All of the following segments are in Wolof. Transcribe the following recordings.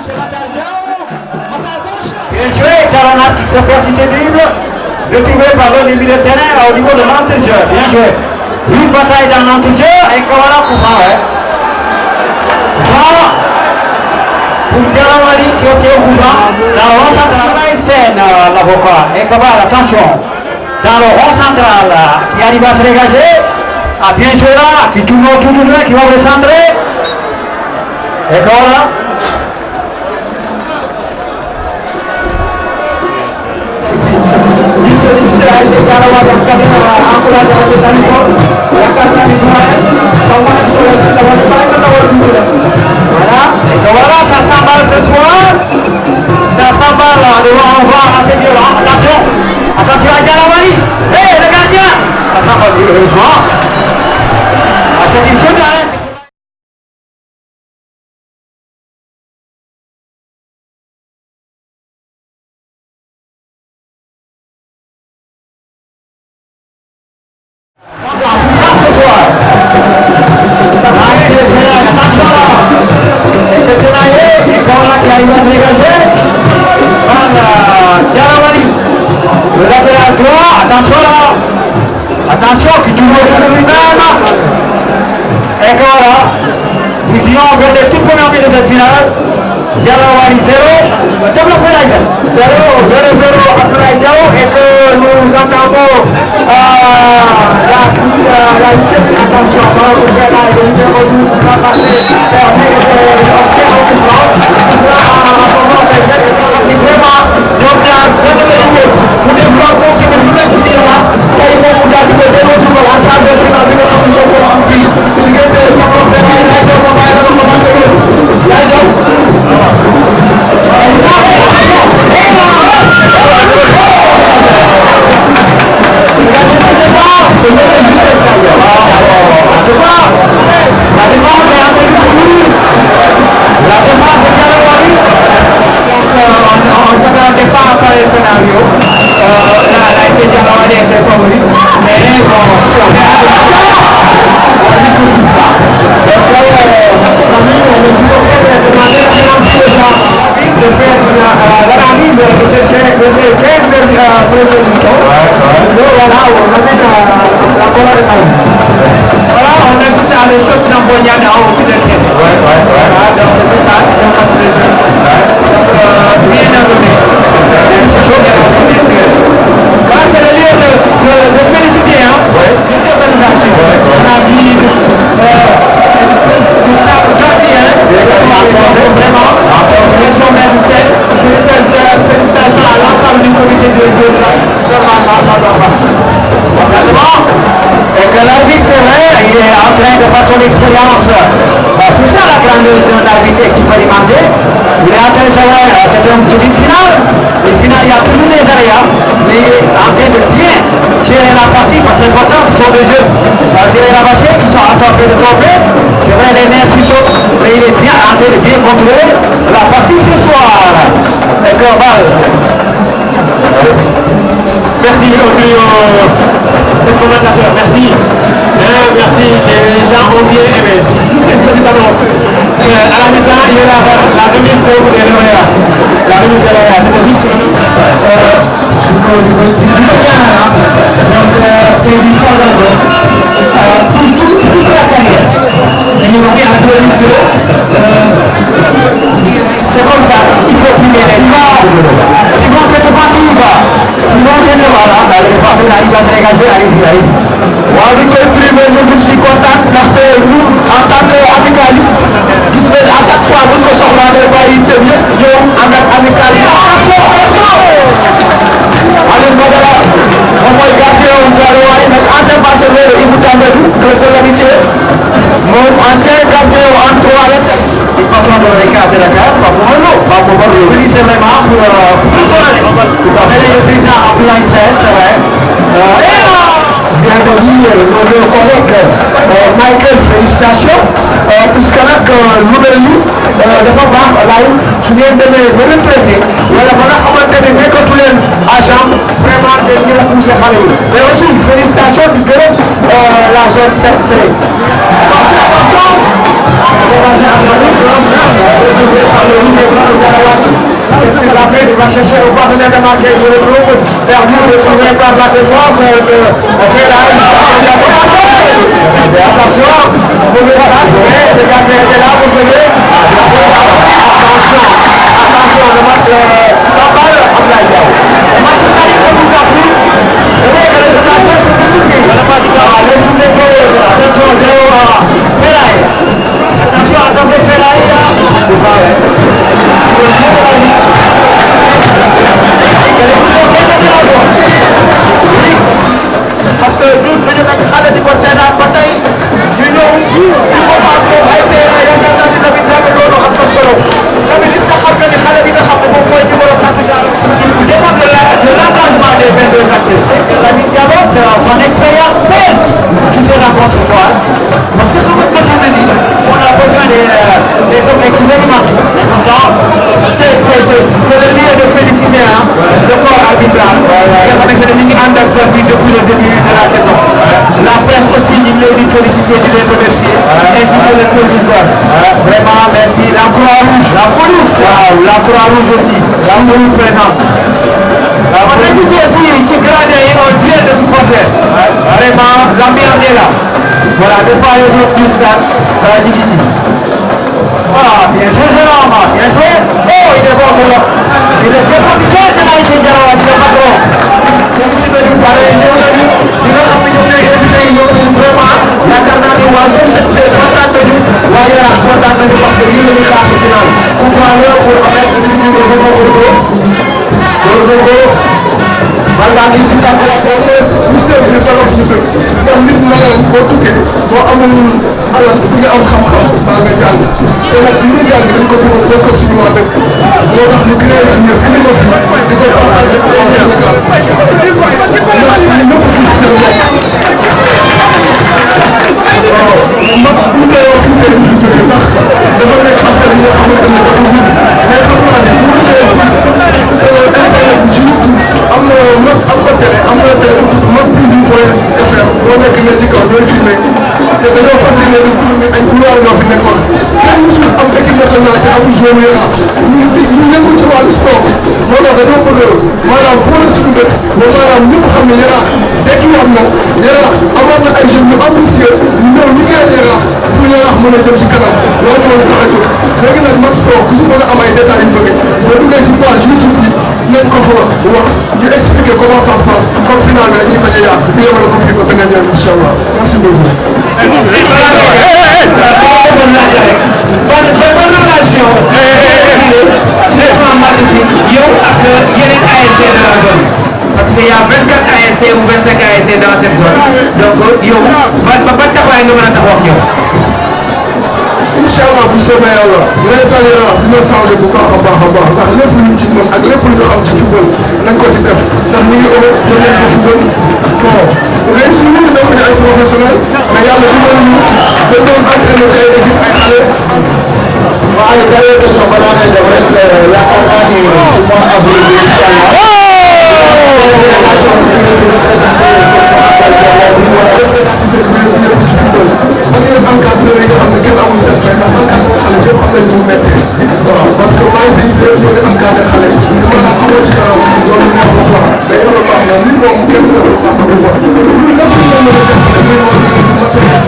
Bien joué, Taranat qui se perd sur ses dribbles, retrouvé par le milieu de terrain au niveau de l'entrejeu. Bien joué. Une bataille dans l'entrejeu et voilà pour ça. Voilà. Pour Diarawali qui était au courant, dans le rond central, scène l'avocat. Et Kabal, attention. Dans le rond central, qui arrive à se dégager. Bien joué là, qui tourne autour de lui, qui va le centrer. Et voilà. Voilà, ça s'emballe ce soir. Ça s'emballe devant un vent assez violent. Attention, attention à Diarawali. Hé, le gardien. Ça s'emballe heureusement. C'est une chose là. Attention qui tourne autour de lui-même. Et que voilà, nous y vers les toutes premières minutes de cette finale. Diarawali 0, développé Laïda 0, 0, 0 après Laïda et que nous entendons la huitième. Attention, on va faire là, le numéro 12 va passer permet d'obtenir au courant. Vraiment, donc là, vous développez qui est plus ici là, et ils vont vous dire que dès l'autre jour, à travers la finale, nous avons en fille. Si vous avez comment faire, là, ils vont pas aller dans le monde. Là, ils son expérience, c'est ça la grandeur d'un arbitre expérimenté. Il est en train de savoir, c'est une finale. Une finale, il y a toujours des aléas, mais il est en train de bien gérer la partie parce que c'est important, ce sont des jeux gérer la machine qui sont en train de trophée. C'est vrai, les nerfs qui sont, mais il est bien en train de bien contrôler la partie ce soir. Et que, merci au trio des commentateurs, merci. Merci, les gens ont bien aimé. Juste une petite annonce. À la mi-temps, il y a la remise des lauréats. La remise des lauréats, c'était juste du donc, Teddy Salvador, pour toute sa carrière, il est en 2002. C'est comme ça, il faut primer les gens. Sinon, cette fois-ci, sinon, c'est le voilà. Les partenaires arrivent à se régaler, allez-y. waaw di koy primé ñu ngi si contact ndaxte ñun en tant que amicaliste gis nañ à chaque fois buñ ko soxlaa day bàyyi itam yëpp ñëw ànd ak amical yi. Aliou Badara moom mooy gardien wu Guédiawaye nag ancien passeur Ibou Tambadou de l'amitié moom ancien gardien wu en 3 la def. le patron de l'ECAF de Dakar, Pape Momolo, félicité vraiment pour tout à fait le président Abdoulaye Sène, c'est vrai. Vient de dire nos collègues Michael, félicitations, puisque là que lu mel ni dafa baax laay su ngeen demee ba retraité wala ba nga xamante ne nekkatu leen agent vraiment dañ ñu pousser xale yi mais aussi félicitations di gërëm la zone 7C. Dégagé à la liste, par le rouge et blanc. sur la fin, il va chercher au partenaire de marquer, il retrouve perdu, retrouvé par la défense, on fait la mais attention, mauvais passe, mais le gardien était là pour sauver. Attention, le match sans balle, le match s'arrive comme il n'a plus. Vous voyez que les défenseurs sont toujours bien. Le jour des joueurs, attention, Ferraille. Attention, attendez Ferraille. C'est ça, ouais. Parce que ñun dañu nekk xale di ko seetaan ba tey ñu ñëw di ko maam moom ay terrain yaakaar naa ni tamit tamit loolu am na solo tamit est-ce que xam nga ni xale bi nga xam ne moom mooy numéro 4 genre il demande de l'engagement des 22 acteurs et Lamine Diallo c'est son expérience qui se rencontre quoi parce que xam nga xam ne ni on a besoin des hommes expérimentés donc c'est le lieu de féliciter le corps arbitral nga xamante ne ñu ngi ànd ak depuis le début de la saison. La presse aussi, il veut lui féliciter, il les remercier, ainsi que le service d'ordre. Vraiment, merci. La Croix-Rouge, la police, la Croix-Rouge aussi, la police présente. On assiste aussi, qui grade un duel de supporters. Vraiment, l'ambiance est là. Voilà, de part et d'autre du stade, Ligiti. Voilà, bien joué, Jérôme, bien joué. Oh, il est bon, Jérôme. Il est dépositeur de la Ligue Jérôme, il est pas trop. Félicité du pare ñëw nañu ñi nga xam ne ñoom ñooy invité yi ñëw nañu vraiment yaakaar naa ne waa zone 7C kontaan nañu waa Yaraax kontaan nañu parce que lii la ñuy xaar si final coup franc la pour amet li ñu jóge ba Bordeaux bal baa ngi si tànk la au moins ñu seet ñu dara suñu dëkk ndax nit mën nañ boo tukkee boo amul alal nga am xam-xam baa nga jàng te nag li ñu jàng dañ ko bëgg a bokkal suñu waa dëkk moo tax ñu créé suñu yëf indi ko fi di ko partagé ak waa Sénégal ndax ñu ñëpp gis seen bopp waaw mag ñu koy wax fi tey fi jóge ndax dafa nekk affaire yi nga xamante ne dafa gudd mais xam naa ne bu ñu nee si internet bi ci YouTube am na mag am na télé am na télé mag TV.fm boo nekk ne ci kaw ñooy filmé te dañoo fas yéene di filmé ay couloir ñoo fi nekkoon kenn musul am équipe nationale te amul joueur yu Yaraax ñu nekk ci wàllu sport bi moo tax dañoo bëgg maanaam boole suñu dëkk ba maanaam ñëpp xam ne Yaraax tekki wax na Yaraax amoon na ay jeunes yu ambitieux ñu ñëw liggéeyal Yaraax pour Yaraax mën a jëm ci kanam loolu moo ñu tax a jóg léegi nag Max Pro ku si mën a am ay détails yu bëgg boo duggee si page YouTube bi nañ ko fa wax ñu expliquer comment ça se passe comme final bi dañuy bañ a yàq ñu yemal ko fii ba beneen yoon incha allah merci beaucoup. bonne relation. sur le plan marketing yow ak yeneen ASC de la zone parce que y a 24 ASC ou 25 ASC dans cette zone donc yow ban taxawaay nga mën a taxaw ak ñoom. incha allah bu soobee yàlla nawetaan Yaraax dina changé bu baax a baax ndax lépp luñ ci mën ak lépp lu ñu xam ci football nañ ko ci def ndax ñu ngi Europe jot nañ fa football bon réussir ñu nekk ñu ay professionnel mais yàlla dimbali ñu ba doon entraîné ci ay équipe ay xale waaw dernière question balaa ngay dem rek yaakaar naa ni si mois avril bi incha allah délégation bi ñu ngi représenté ñu war a représenté dëkk bi yëpp ci football ak yéen encadreur yi nga xam ne kenn amul seen fay ndax encadré xale yëpp xam nañ ñu méttee waaw parce que maa ngi say yëpp ñoo di encadré xale te maanaam amoo ci kanam loolu neexul quoi mais yàlla baax na nit moom kenn neexul baax na bu baax ñun lépp lu mën a jàppale muy organisme matériel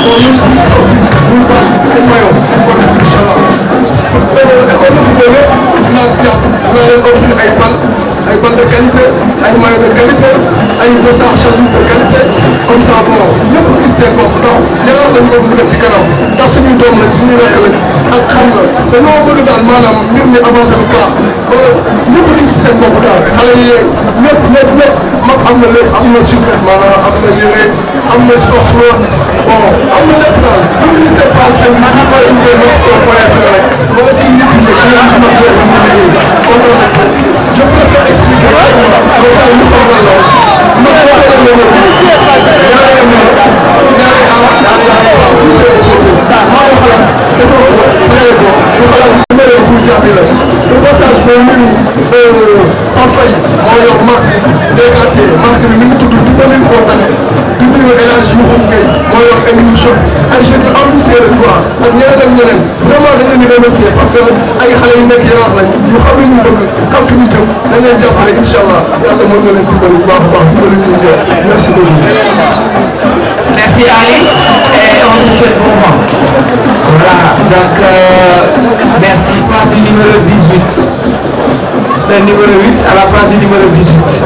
bon ñu si sportif muy bal ay maillot dañ ko def incha allah école de football yëpp dinaa ci jàpp dinaa leen offrir ay bal de qualité ay maillot de qualité ay dossard chasuble de qualité comme ça bon ñëpp gis seen bopp ndax Yaraax lañ bëgg mu def ci kanam ndax suñuy doom lañ suñuy rakk lañ ak xam nga te noo bëgg daal maanaam mbir mi avancé bu baax ba ñëpp gis seen bopp daal xale yi ñëpp mag am na lépp am na survêt maanaam am na yére am na sportswear bon am na lépp daal bu ñu visité page bi ñu koy duggee maxpro.fr rek wala si YouTube bi ñu gis mag yooyu ñu liggéey kontaan nañ ko je préfère expliquer vraiment comme ça ñu xam lan la mag boo ko defee ñaari am ñaari waaw tout est posé maa ko xalaat defoo ko mayee ko ñu xalaat numéro pour jàppale la de passage boo nuyu Pape Faye moo yor marque DKT marque bi mi ngi tudd Dimbalin Kontane di nuyu El Hadj Youssouf Gueye moo yor émission ay jeunes yu ambitieux la quoi ak ñeneen ak ñeneen vraiment dañ leen di remercier parce que ay xale yu nekk Yaraax lañ yu xam li ñu bëgg xam fi ñu jëm dañ leen jàppale incha allah yàlla mën na leen dimbali bu baax a baax dimbali ñu ñëw merci beaucoup. Merci Ali et on te souhaite bon vent. Voilà, donc merci. Place du numéro 18. Le numéro 8 à la place du numéro 18.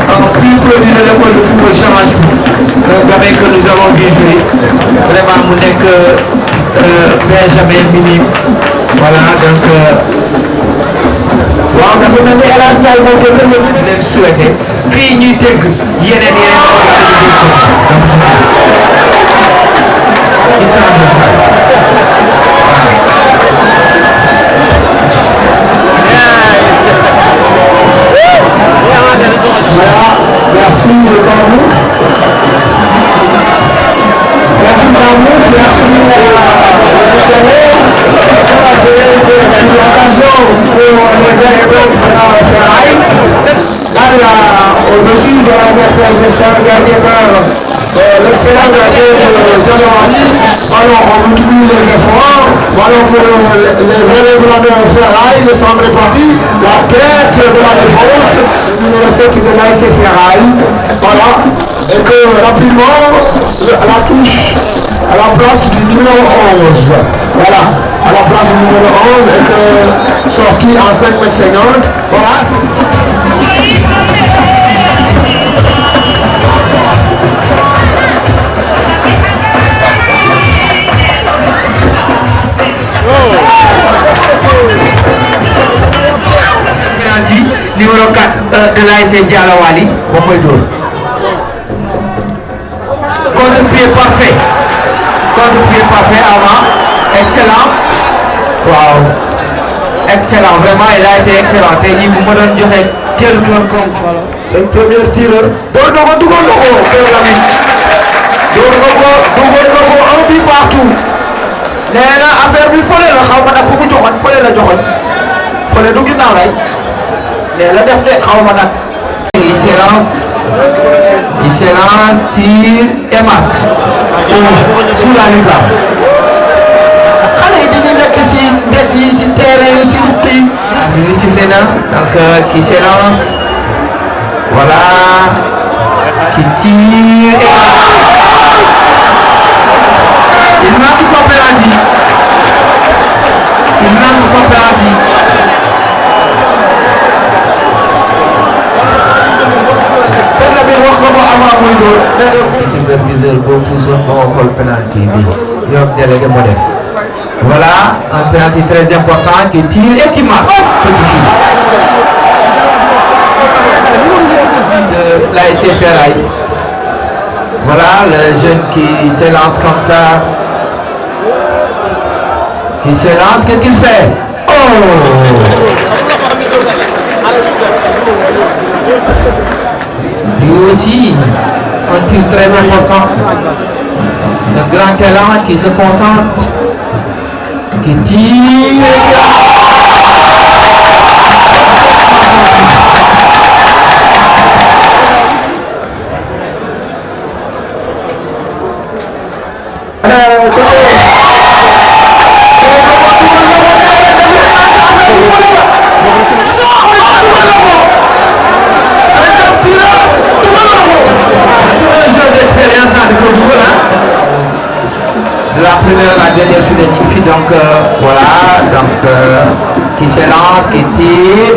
Un plus produit de l'école de football Chamache, le gamin que nous avons vu jouer. Vraiment, mon n'est que Benjamin Minime. Voilà, donc. waaw dafa mel ni El Hadj Ndiaye moo gën a leen souhaité fii ñuy dégg yeneen donc c'est ça ci transversal voilà merci Bambou merci Bambou merci l'occasion pour les ferraille au-dessus de la maîtresse de saint dernièrement l'excellent gardien de Djalawali. Alors on multiplie les efforts, alors pour les vrais de ferraille, le centre est parti, la tête de la défense, le numéro 7 de l'AS Ferraille, voilà, et que rapidement la touche à la place du numéro 11, voilà, à la place du numéro 11 et que sorti en 5,50 m, voilà. Numéro 4 de l'AS Djalawali, moom mooy dóor. Contre-pied parfait. Contre-pied parfait avant. Excellent. Waaw. Excellent. Vraiment, il a été excellent. Tey jii bu ma doon joxe quelqu'un comme. C'est une première tireur. Door na ko dugal na ko. Door na ko dugal na ko un but partout. Nee na affaire bi fële la xaw ma nag fu mu joxoon fële la joxoon. Fële du ginnaaw lay. Nee la def de xaw ma nag. Il s'élance, tire et marque. Sous la lucarne. Xale yi dañuy nekk si mbedd yi si terrain yi si ruq yi. Ñu sifflé na donc qui s'élance. Voilà. Qui tire et marque. Il marque son penalty. Il marque son penalty. Superviseur boobu toujours moo xool penalty bi yow délégué moo def voilà un penalty très important qui tire et qui marque petit fil de l'AS Ferraille. Voilà le jeune qui s'élance comme ça, qui s'élance, qu'est-ce qu'il fait? Lui aussi, un tir très important. Un grand talent qui se concentre, qui tire. La dernière sur les donc voilà, donc qui s'élance, qui tire.